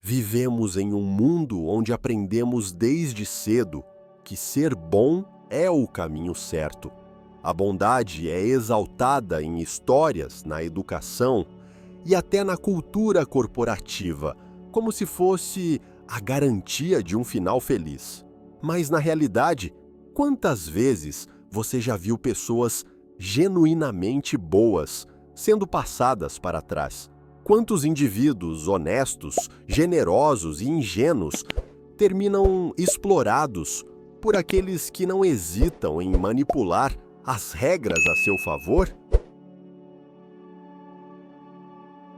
Vivemos em um mundo onde aprendemos desde cedo que ser bom é o caminho certo. A bondade é exaltada em histórias, na educação e até na cultura corporativa, como se fosse a garantia de um final feliz. Mas, na realidade, quantas vezes você já viu pessoas genuinamente boas sendo passadas para trás? Quantos indivíduos honestos, generosos e ingênuos terminam explorados por aqueles que não hesitam em manipular as regras a seu favor?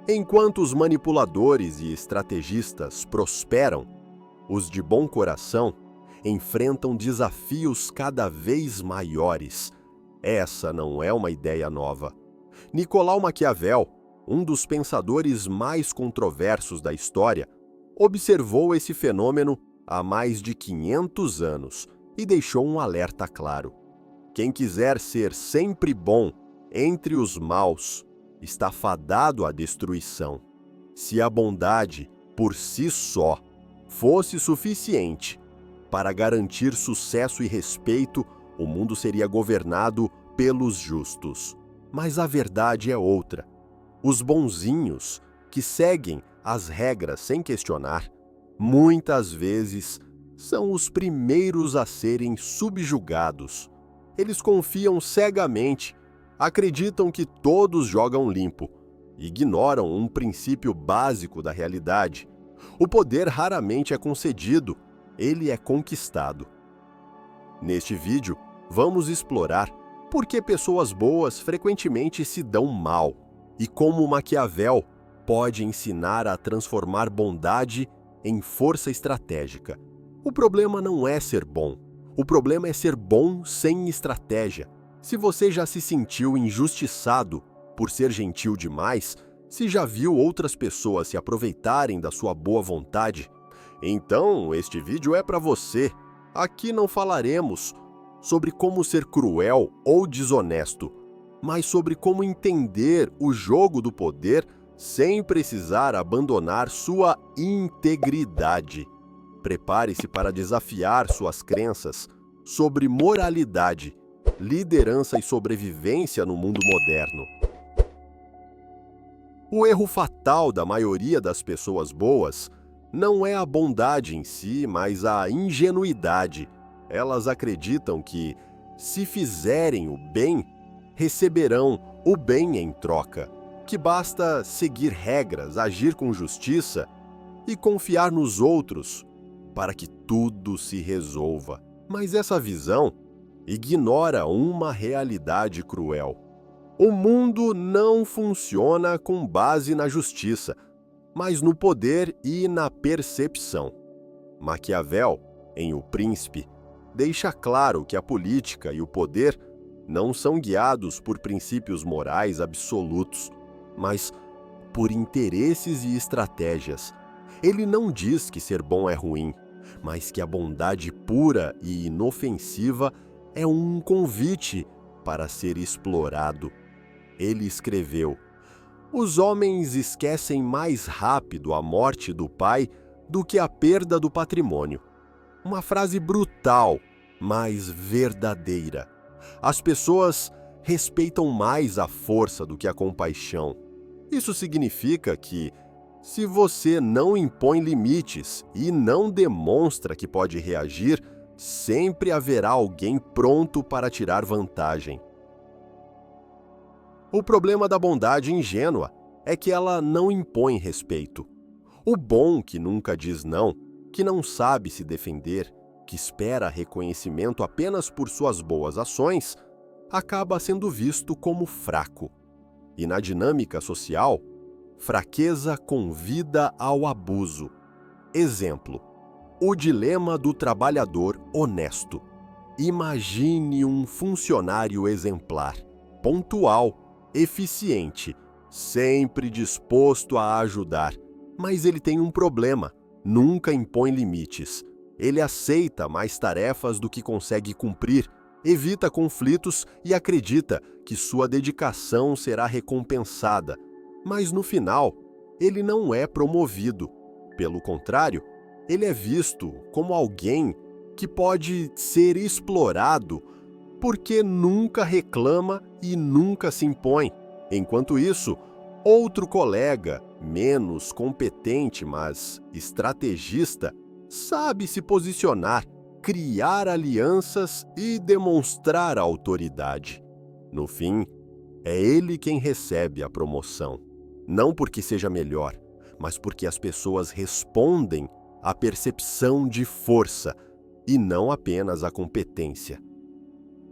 Enquanto os manipuladores e estrategistas prosperam, os de bom coração enfrentam desafios cada vez maiores. Essa não é uma ideia nova. Nicolau Maquiavel, um dos pensadores mais controversos da história, observou esse fenômeno há mais de 500 anos e deixou um alerta claro. Quem quiser ser sempre bom entre os maus está fadado à destruição. Se a bondade, por si só, fosse suficiente para garantir sucesso e respeito, o mundo seria governado pelos justos. Mas a verdade é outra. Os bonzinhos, que seguem as regras sem questionar, muitas vezes são os primeiros a serem subjugados. Eles confiam cegamente, acreditam que todos jogam limpo, ignoram um princípio básico da realidade. O poder raramente é concedido, ele é conquistado. Neste vídeo, vamos explorar por que pessoas boas frequentemente se dão mal e como Maquiavel pode ensinar a transformar bondade em força estratégica. O problema não é ser bom, o problema é ser bom sem estratégia. Se você já se sentiu injustiçado por ser gentil demais, se já viu outras pessoas se aproveitarem da sua boa vontade, então este vídeo é para você. Aqui não falaremos sobre como ser cruel ou desonesto, mas sobre como entender o jogo do poder sem precisar abandonar sua integridade. Prepare-se para desafiar suas crenças sobre moralidade, liderança e sobrevivência no mundo moderno. O erro fatal da maioria das pessoas boas não é a bondade em si, mas a ingenuidade. Elas acreditam que, se fizerem o bem, receberão o bem em troca, que basta seguir regras, agir com justiça e confiar nos outros para que tudo se resolva. Mas essa visão ignora uma realidade cruel. O mundo não funciona com base na justiça, mas no poder e na percepção. Maquiavel, em O Príncipe, deixa claro que a política e o poder não são guiados por princípios morais absolutos, mas por interesses e estratégias. Ele não diz que ser bom é ruim, mas que a bondade pura e inofensiva é um convite para ser explorado. Ele escreveu: "Os homens esquecem mais rápido a morte do pai do que a perda do patrimônio." Uma frase brutal, mas verdadeira. As pessoas respeitam mais a força do que a compaixão. Isso significa que, se você não impõe limites e não demonstra que pode reagir, sempre haverá alguém pronto para tirar vantagem. O problema da bondade ingênua é que ela não impõe respeito. O bom que nunca diz não, que não sabe se defender, que espera reconhecimento apenas por suas boas ações, acaba sendo visto como fraco. E na dinâmica social, fraqueza convida ao abuso. Exemplo: o dilema do trabalhador honesto. Imagine um funcionário exemplar, pontual, eficiente, sempre disposto a ajudar, mas ele tem um problema: nunca impõe limites. Ele aceita mais tarefas do que consegue cumprir, evita conflitos e acredita que sua dedicação será recompensada. Mas no final, ele não é promovido. Pelo contrário, ele é visto como alguém que pode ser explorado porque nunca reclama e nunca se impõe. Enquanto isso, outro colega, menos competente, mas estrategista, sabe se posicionar, criar alianças e demonstrar autoridade. No fim, é ele quem recebe a promoção. Não porque seja melhor, mas porque as pessoas respondem à percepção de força e não apenas à competência.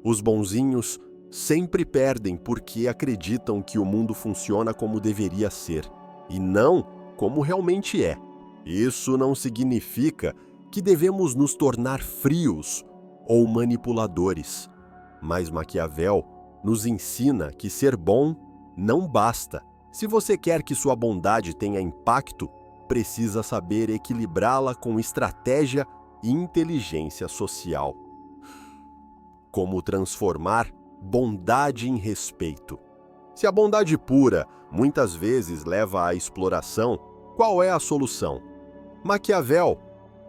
Os bonzinhos sempre perdem porque acreditam que o mundo funciona como deveria ser, e não como realmente é. Isso não significa que devemos nos tornar frios ou manipuladores, mas Maquiavel nos ensina que ser bom não basta. Se você quer que sua bondade tenha impacto, precisa saber equilibrá-la com estratégia e inteligência social. Como transformar bondade em respeito. Se a bondade pura muitas vezes leva à exploração, qual é a solução? Maquiavel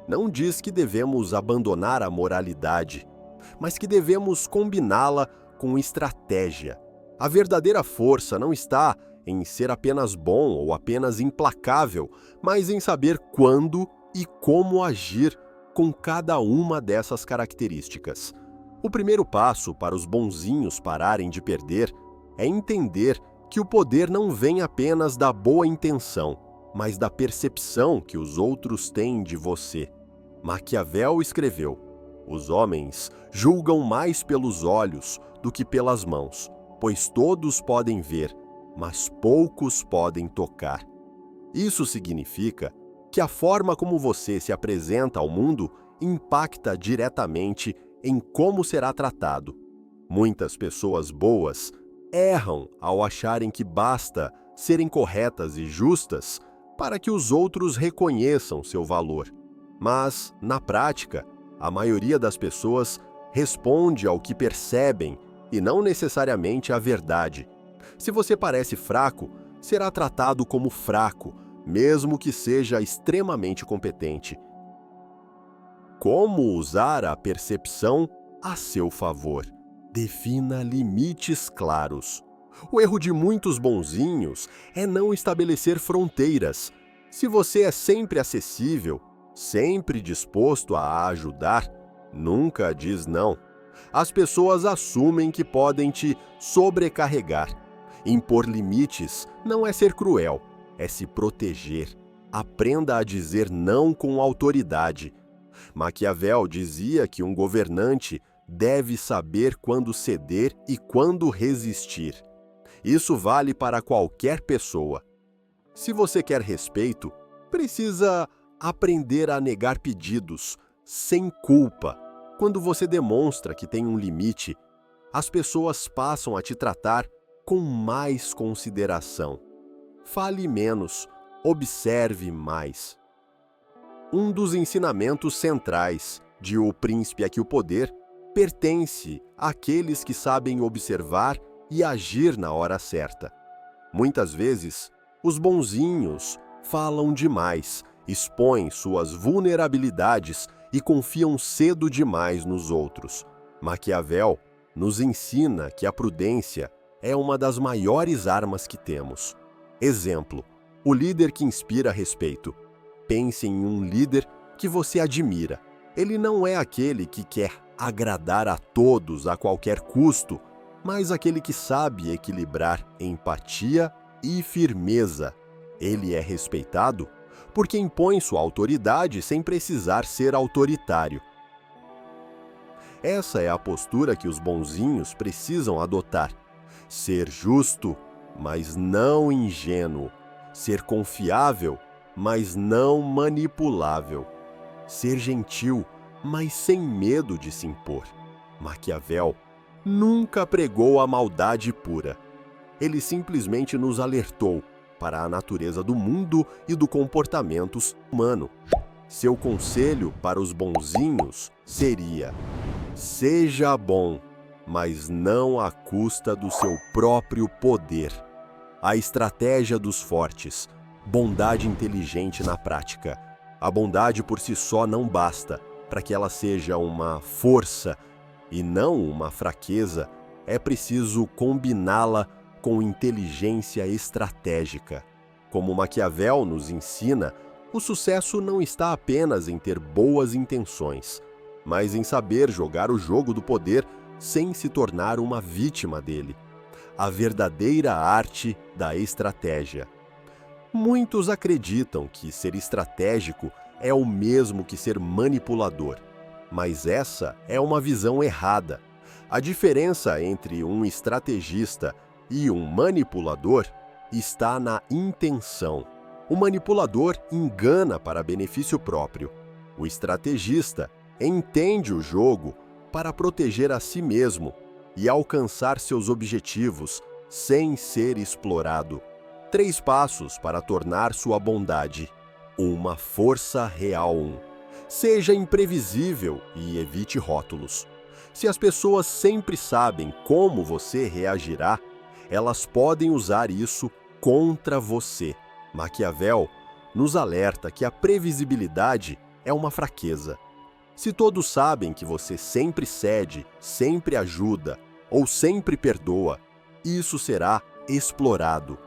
não diz que devemos abandonar a moralidade, mas que devemos combiná-la com estratégia. A verdadeira força não está em ser apenas bom ou apenas implacável, mas em saber quando e como agir com cada uma dessas características. O primeiro passo para os bonzinhos pararem de perder é entender que o poder não vem apenas da boa intenção, mas da percepção que os outros têm de você. Maquiavel escreveu: os homens julgam mais pelos olhos do que pelas mãos, pois todos podem ver, mas poucos podem tocar. Isso significa que a forma como você se apresenta ao mundo impacta diretamente em como será tratado. Muitas pessoas boas erram ao acharem que basta serem corretas e justas para que os outros reconheçam seu valor. Mas, na prática, a maioria das pessoas responde ao que percebem e não necessariamente à verdade. Se você parece fraco, será tratado como fraco, mesmo que seja extremamente competente. Como usar a percepção a seu favor? Defina limites claros. O erro de muitos bonzinhos é não estabelecer fronteiras. Se você é sempre acessível, sempre disposto a ajudar, nunca diz não. As pessoas assumem que podem te sobrecarregar. Impor limites não é ser cruel, é se proteger. Aprenda a dizer não com autoridade. Maquiavel dizia que um governante deve saber quando ceder e quando resistir. Isso vale para qualquer pessoa. Se você quer respeito, precisa aprender a negar pedidos sem culpa. Quando você demonstra que tem um limite, as pessoas passam a te tratar com mais consideração. Fale menos, observe mais. Um dos ensinamentos centrais de O Príncipe é que o poder pertence àqueles que sabem observar e agir na hora certa. Muitas vezes, os bonzinhos falam demais, expõem suas vulnerabilidades e confiam cedo demais nos outros. Maquiavel nos ensina que a prudência é uma das maiores armas que temos. Exemplo: o líder que inspira respeito. Pense em um líder que você admira. Ele não é aquele que quer agradar a todos a qualquer custo, mas aquele que sabe equilibrar empatia e firmeza. Ele é respeitado porque impõe sua autoridade sem precisar ser autoritário. Essa é a postura que os bonzinhos precisam adotar. Ser justo, mas não ingênuo. Ser confiável, mas não manipulável. Ser gentil, mas sem medo de se impor. Maquiavel nunca pregou a maldade pura. Ele simplesmente nos alertou para a natureza do mundo e do comportamento humano. Seu conselho para os bonzinhos seria: seja bom, mas não à custa do seu próprio poder. A estratégia dos fortes. Bondade inteligente na prática. A bondade por si só não basta. Para que ela seja uma força e não uma fraqueza, é preciso combiná-la com inteligência estratégica. Como Maquiavel nos ensina, o sucesso não está apenas em ter boas intenções, mas em saber jogar o jogo do poder sem se tornar uma vítima dele. A verdadeira arte da estratégia. Muitos acreditam que ser estratégico é o mesmo que ser manipulador, mas essa é uma visão errada. A diferença entre um estrategista e um manipulador está na intenção. O manipulador engana para benefício próprio. O estrategista entende o jogo para proteger a si mesmo e alcançar seus objetivos sem ser explorado. 3 passos para tornar sua bondade uma força real. Seja imprevisível e evite rótulos. Se as pessoas sempre sabem como você reagirá, elas podem usar isso contra você. Maquiavel nos alerta que a previsibilidade é uma fraqueza. Se todos sabem que você sempre cede, sempre ajuda ou sempre perdoa, isso será explorado.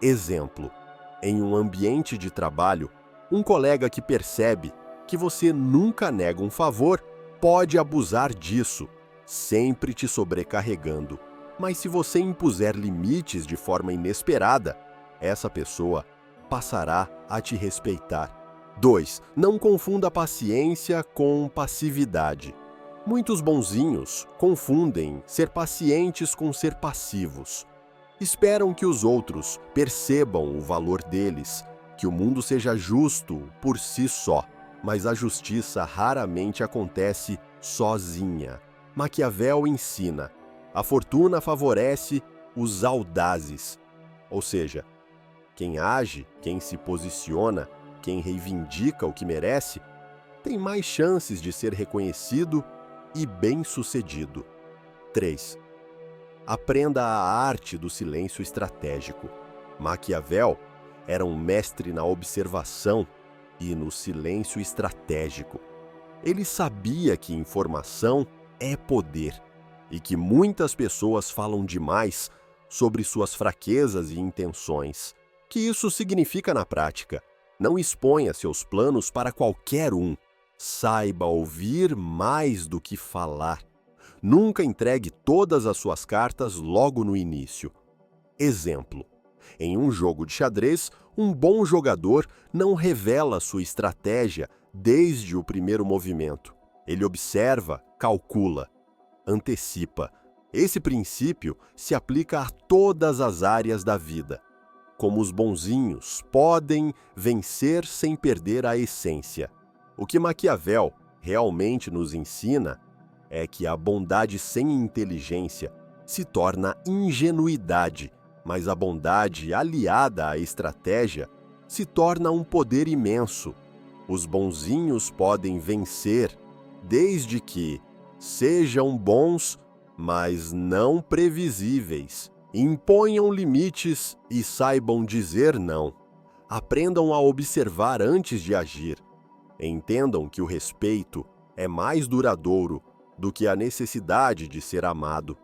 Exemplo: em um ambiente de trabalho, um colega que percebe que você nunca nega um favor pode abusar disso, sempre te sobrecarregando. Mas se você impuser limites de forma inesperada, essa pessoa passará a te respeitar. 2. Não confunda paciência com passividade. Muitos bonzinhos confundem ser pacientes com ser passivos. Esperam que os outros percebam o valor deles, que o mundo seja justo por si só, mas a justiça raramente acontece sozinha. Maquiavel ensina: a fortuna favorece os audazes, ou seja, quem age, quem se posiciona, quem reivindica o que merece, tem mais chances de ser reconhecido e bem-sucedido. 3. Aprenda a arte do silêncio estratégico. Maquiavel era um mestre na observação e no silêncio estratégico. Ele sabia que informação é poder e que muitas pessoas falam demais sobre suas fraquezas e intenções. O que isso significa na prática? Não exponha seus planos para qualquer um. Saiba ouvir mais do que falar. Nunca entregue todas as suas cartas logo no início. Exemplo: em um jogo de xadrez, um bom jogador não revela sua estratégia desde o primeiro movimento. Ele observa, calcula, antecipa. Esse princípio se aplica a todas as áreas da vida. Como os bonzinhos podem vencer sem perder a essência. O que Maquiavel realmente nos ensina é que a bondade sem inteligência se torna ingenuidade, mas a bondade aliada à estratégia se torna um poder imenso. Os bonzinhos podem vencer desde que sejam bons, mas não previsíveis. Imponham limites e saibam dizer não. Aprendam a observar antes de agir. Entendam que o respeito é mais duradouro do que a necessidade de ser amado.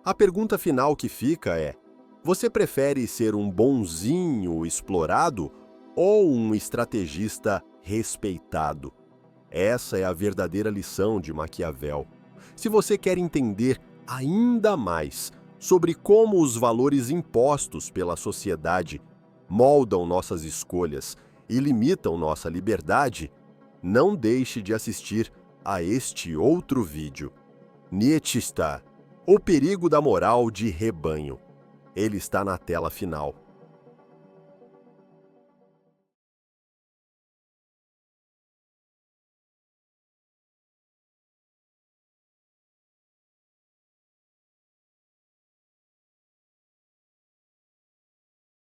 A pergunta final que fica é: você prefere ser um bonzinho explorado ou um estrategista respeitado? Essa é a verdadeira lição de Maquiavel. Se você quer entender ainda mais sobre como os valores impostos pela sociedade moldam nossas escolhas e limitam nossa liberdade, não deixe de assistir a este outro vídeo. Nietzsche está: o perigo da moral de rebanho. Ele está na tela final.